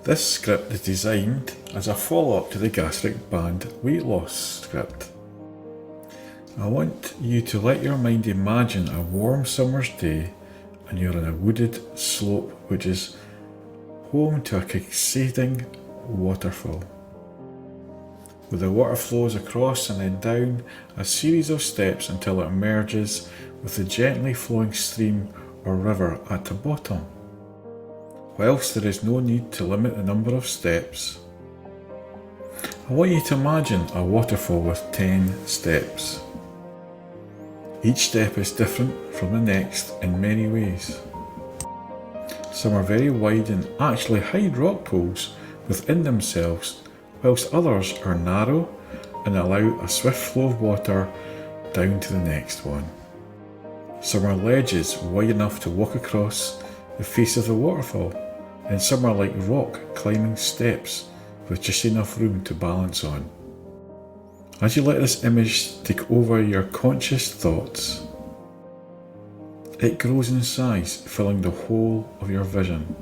This script is designed as a follow-up to the Gastric Band weight loss script. I want you to let your mind imagine a warm summer's day and you're on a wooded slope which is home to a cascading waterfall. Where the water flows across and then down a series of steps until it merges with the gently flowing stream or river at the bottom. Whilst there is no need to limit the number of steps, I want you to imagine a waterfall with 10 steps. Each step is different from the next in many ways. Some are very wide and actually hide rock pools within themselves, whilst others are narrow and allow a swift flow of water down to the next one. Some are ledges wide enough to walk across the face of the waterfall, and some are like rock climbing steps with just enough room to balance on. As you let this image take over your conscious thoughts, it grows in size, filling the whole of your vision.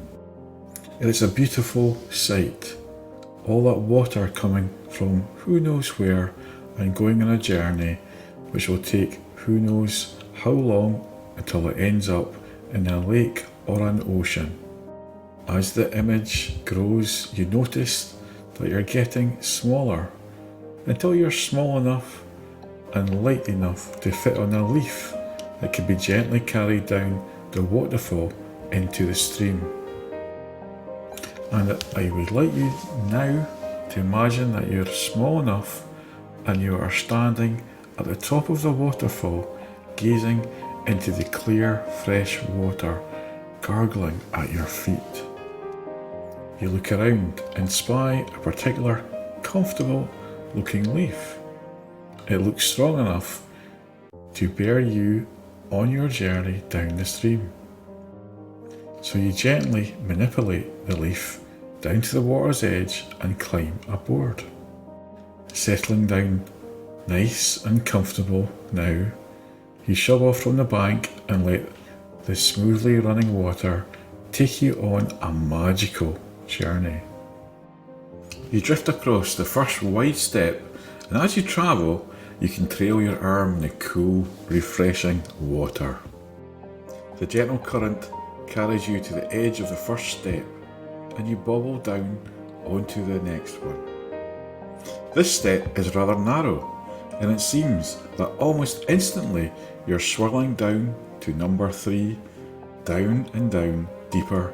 It is a beautiful sight, all that water coming from who knows where and going on a journey which will take who knows how long until it ends up in a lake or an ocean. As the image grows, you notice that you're getting smaller until you're small enough and light enough to fit on a leaf that can be gently carried down the waterfall into the stream. And I would like you now to imagine that you're small enough and you are standing at the top of the waterfall, gazing into the clear, fresh water gargling at your feet. You look around and spy a particular comfortable looking leaf. It looks strong enough to bear you on your journey down the stream. So you gently manipulate the leaf down to the water's edge and climb aboard. Settling down nice and comfortable now, you shove off from the bank and let the smoothly running water take you on a magical journey. You drift across the first wide step, and as you travel, you can trail your arm in the cool, refreshing water. The gentle current carries you to the edge of the first step, and you bobble down onto the next one. This step is rather narrow, and it seems that almost instantly you're swirling down to number 3, down and down, deeper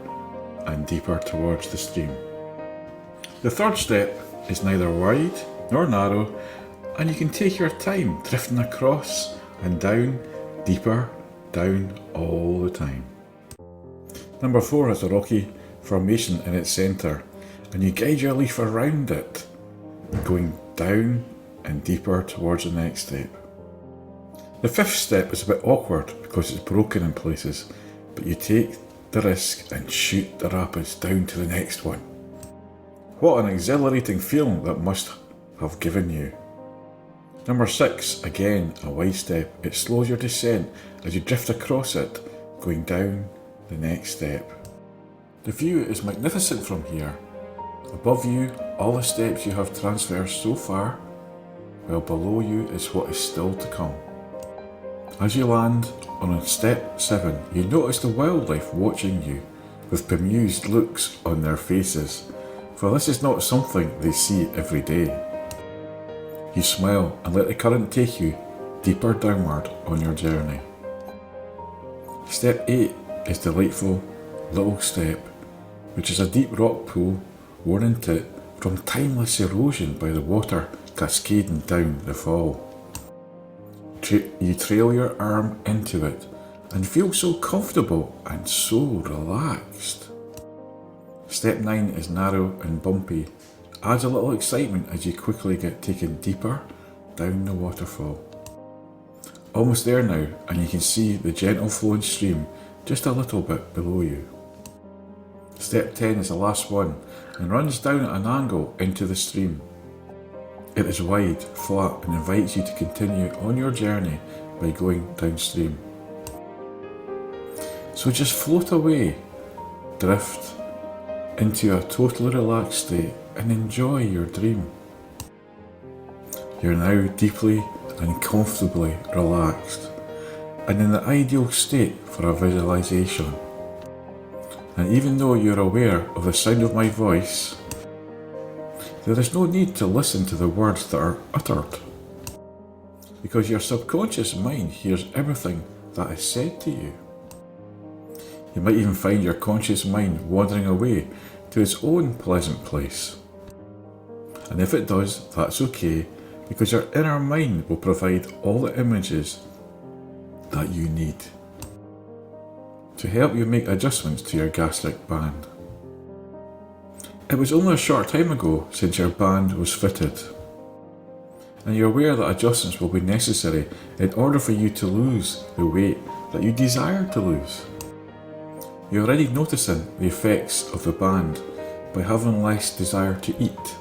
and deeper towards the stream. The third step is neither wide nor narrow, and you can take your time drifting across and down, deeper, down all the time. Number 4 has a rocky formation in its centre, and you guide your leaf around it, going down and deeper towards the next step. The fifth step is a bit awkward because it's broken in places, but you take the risk and shoot the rapids down to the next one. What an exhilarating feeling that must have given you. Number 6, again a wide step. It slows your descent as you drift across it, going down the next step. The view is magnificent from here. Above you, all the steps you have traversed so far, while below you is what is still to come. As you land on step 7, you notice the wildlife watching you with bemused looks on their faces, for this is not something they see every day. You smile and let the current take you deeper downward on your journey. Step 8 is delightful little step, which is a deep rock pool worn into it from timeless erosion by the water cascading down the fall. You trail your arm into it and feel so comfortable and so relaxed. Step 9 is narrow and bumpy, adds a little excitement as you quickly get taken deeper down the waterfall. Almost there now, and you can see the gentle flowing stream just a little bit below you. Step 10 is the last one and runs down at an angle into the stream. It is wide, flat, and invites you to continue on your journey by going downstream. So just float away, drift, into a totally relaxed state and enjoy your dream. You're now deeply and comfortably relaxed and in the ideal state for a visualization. And even though you're aware of the sound of my voice, there is no need to listen to the words that are uttered, because your subconscious mind hears everything that is said to you. You might even find your conscious mind wandering away to its own pleasant place. And if it does, that's okay, because your inner mind will provide all the images that you need to help you make adjustments to your gastric band. It was only a short time ago since your band was fitted, and you're aware that adjustments will be necessary in order for you to lose the weight that you desire to lose. You're already noticing the effects of the band by having less desire to eat.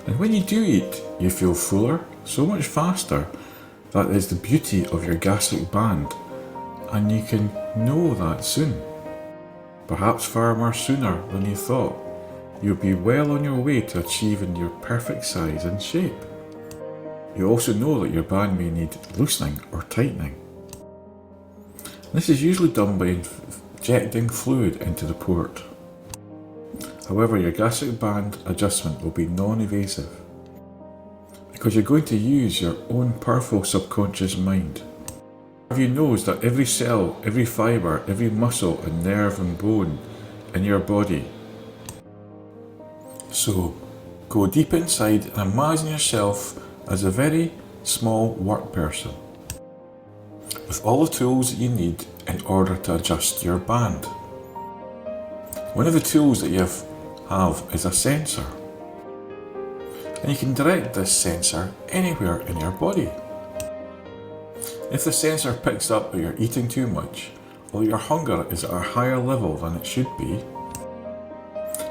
And when you do eat, you feel fuller, so much faster. That is the beauty of your gastric band, and you can know that soon. Perhaps far more sooner than you thought. You'll be well on your way to achieving your perfect size and shape. You also know that your band may need loosening or tightening. This is usually done by injecting fluid into the port. However, your gastric band adjustment will be non-invasive, because you're going to use your own powerful subconscious mind. You knows that every cell, every fibre, every muscle and nerve and bone in your body. So, go deep inside and imagine yourself as a very small work person, with all the tools that you need in order to adjust your band. One of the tools that you have is a sensor, and you can direct this sensor anywhere in your body. If the sensor picks up that you're eating too much, or your hunger is at a higher level than it should be,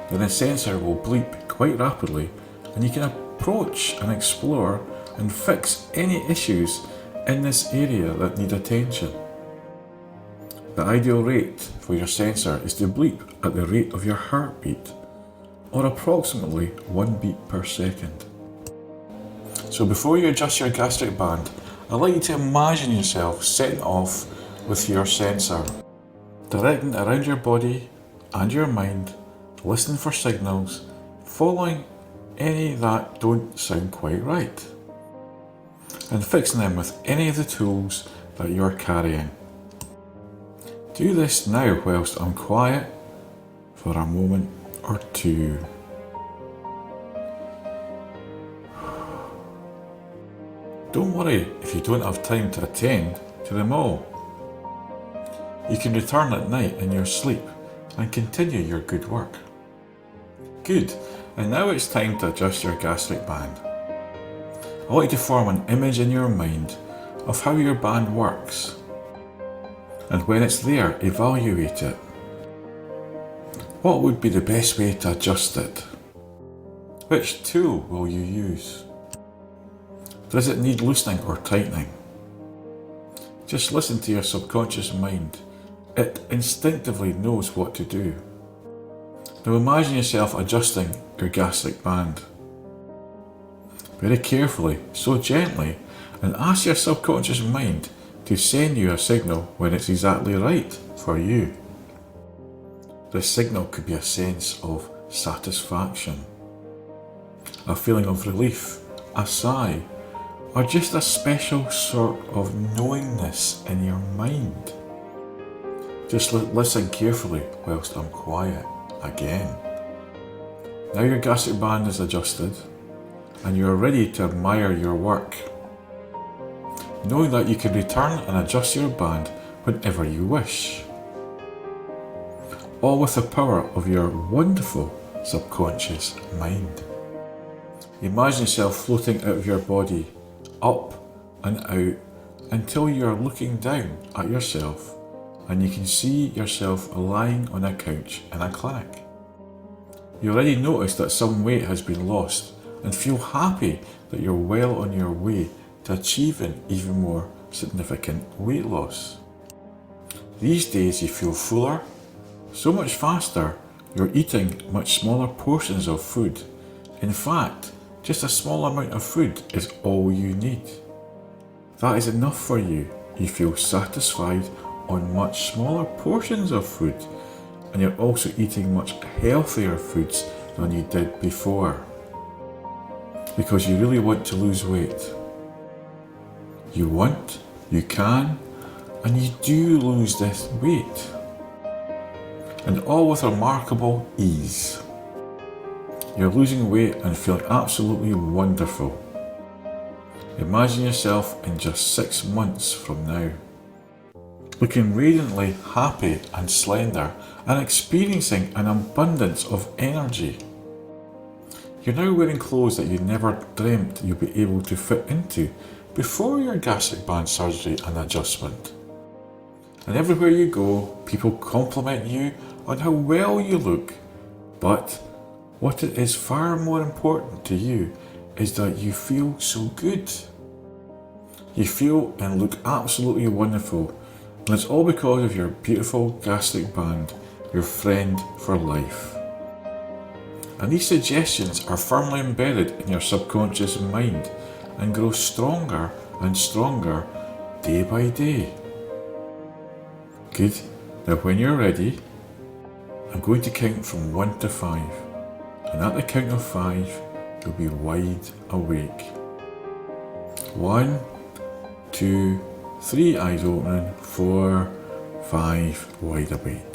then the sensor will bleep quite rapidly, and you can approach and explore and fix any issues in this area that need attention. The ideal rate for your sensor is to bleep at the rate of your heartbeat, or approximately 1 beat per second. So before you adjust your gastric band, I'd like you to imagine yourself setting off with your sensor, directing it around your body and your mind, listening for signals, following any that don't sound quite right, and fixing them with any of the tools that you're carrying. Do this now whilst I'm quiet for a moment or two. Don't worry if you don't have time to attend to them all. You can return at night in your sleep and continue your good work. Good, and now it's time to adjust your gastric band. I want you to form an image in your mind of how your band works, and when it's there, evaluate it. What would be the best way to adjust it? Which tool will you use? Does it need loosening or tightening? Just listen to your subconscious mind. It instinctively knows what to do. Now imagine yourself adjusting your gastric band. Very carefully, so gently, and ask your subconscious mind to send you a signal when it's exactly right for you. This signal could be a sense of satisfaction, a feeling of relief, a sigh, or just a special sort of knowingness in your mind. Just listen carefully whilst I'm quiet again. Now your gastric band is adjusted and you are ready to admire your work, knowing that you can return and adjust your band whenever you wish, all with the power of your wonderful subconscious mind. Imagine yourself floating out of your body, up and out, until you are looking down at yourself and you can see yourself lying on a couch in a clinic. You already noticed that some weight has been lost and feel happy that you're well on your way to achieving even more significant weight loss. These days you feel fuller, so much faster You're eating much smaller portions of food. In fact, just a small amount of food is all you need. That is enough for you. You feel satisfied on much smaller portions of food, and you're also eating much healthier foods than you did before. Because you really want to lose weight. You want, you can, and you do lose this weight. And all with remarkable ease. You're losing weight and feeling absolutely wonderful. Imagine yourself in just 6 months from now, looking radiantly happy and slender and experiencing an abundance of energy. You're now wearing clothes that you never dreamt you'd be able to fit into before your gastric band surgery and adjustment. And everywhere you go, people compliment you on how well you look. But what is far more important to you is that you feel so good. You feel and look absolutely wonderful, and it's all because of your beautiful gastric band, your friend for life. And these suggestions are firmly embedded in your subconscious mind and grow stronger and stronger day by day. Good. Now when you're ready, I'm going to count from 1 to 5. And at the count of 5, you'll be wide awake. 1, 2, 3, eyes open. 4, 5, wide awake.